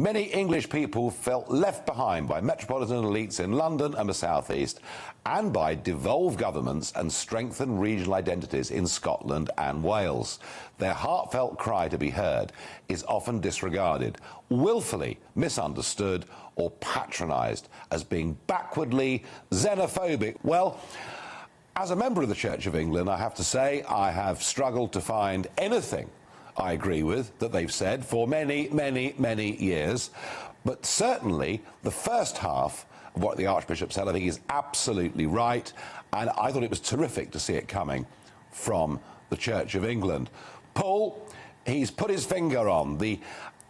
Many English people felt left behind by metropolitan elites in London and the South East, and by devolved governments and strengthened regional identities in Scotland and Wales. Their heartfelt cry to be heard is often disregarded, willfully misunderstood or patronised as being backwardly xenophobic. Well, as a member of the Church of England, I have to say I have struggled to find anything I agree with that they've said for many, many, many years. But certainly the first half of what the Archbishop said, I think, is absolutely right. And I thought it was terrific to see it coming from the Church of England. Paul, he's put his finger on the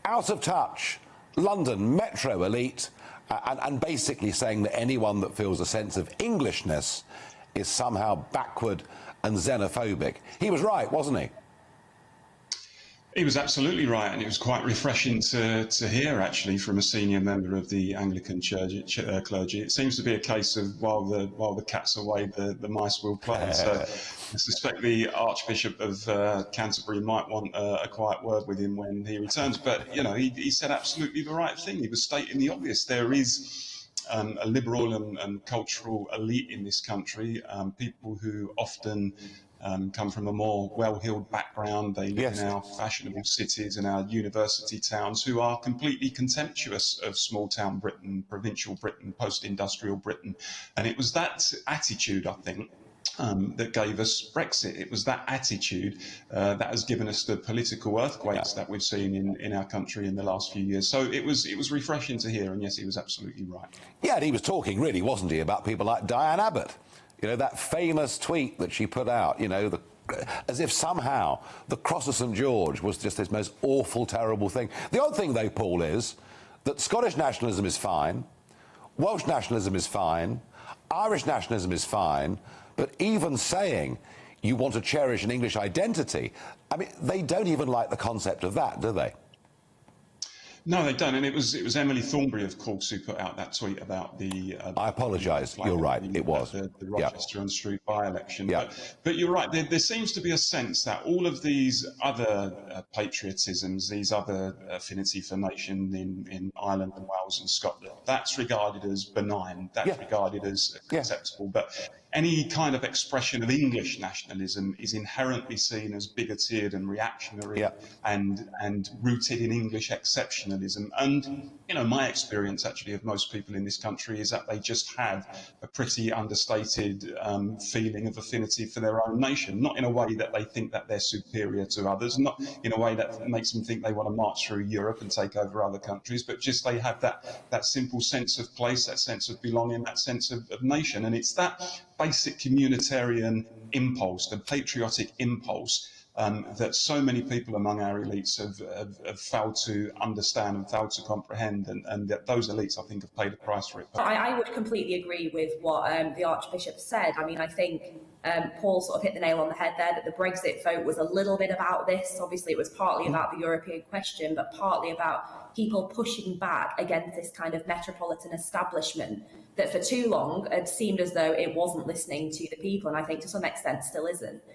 out-of-touch London metro elite and basically saying that anyone that feels a sense of Englishness is somehow backward and xenophobic. He was right, wasn't he? He was absolutely right, and it was quite refreshing to hear, actually, from a senior member of the Anglican clergy. It seems to be a case of while the cat's away, the mice will play. So I suspect the Archbishop of Canterbury might want a quiet word with him when he returns. But, you know, he said absolutely the right thing. He was stating the obvious. There is a liberal and cultural elite in this country, people who often come from a more well-heeled background. They live in our fashionable cities and our university towns, who are completely contemptuous of small-town Britain, provincial Britain, post-industrial Britain. And it was that attitude, I think, that gave us Brexit. It was that attitude that has given us the political earthquakes that we've seen in our country in the last few years. So it was refreshing to hear, and yes, he was absolutely right. Yeah, and he was talking, really, wasn't he, about people like Diane Abbott. You know, that famous tweet that she put out, you know, as if somehow the Cross of St George was just this most awful, terrible thing. The odd thing, though, Paul, is that Scottish nationalism is fine, Welsh nationalism is fine, Irish nationalism is fine, but even saying you want to cherish an English identity, I mean, they don't even like the concept of that, do they? No, they don't, and it was Emily Thornberry, of course, who put out that tweet about the. I apologise. You're right. It was the Rochester-on-Street by-election. Yeah. But you're right. There seems to be a sense that all of these other patriotisms, these other affinity for nation in Ireland and Wales and Scotland, that's regarded as benign. That's regarded as acceptable. But any kind of expression of English nationalism is inherently seen as bigoted and reactionary and rooted in English exceptionalism. And, you know, my experience actually of most people in this country is that they just have a pretty understated feeling of affinity for their own nation, not in a way that they think that they're superior to others, not in a way that makes them think they want to march through Europe and take over other countries, but just they have that simple sense of place, that sense of belonging, that sense of nation. And it's that basic communitarian impulse, the patriotic impulse, that so many people among our elites have failed to understand and failed to comprehend, and that those elites, I think, have paid a price for it. I would completely agree with what the Archbishop said. I mean, I think Paul sort of hit the nail on the head there, that the Brexit vote was a little bit about this. Obviously, it was partly about the European question, but partly about people pushing back against this kind of metropolitan establishment that for too long had seemed as though it wasn't listening to the people, and I think to some extent still isn't.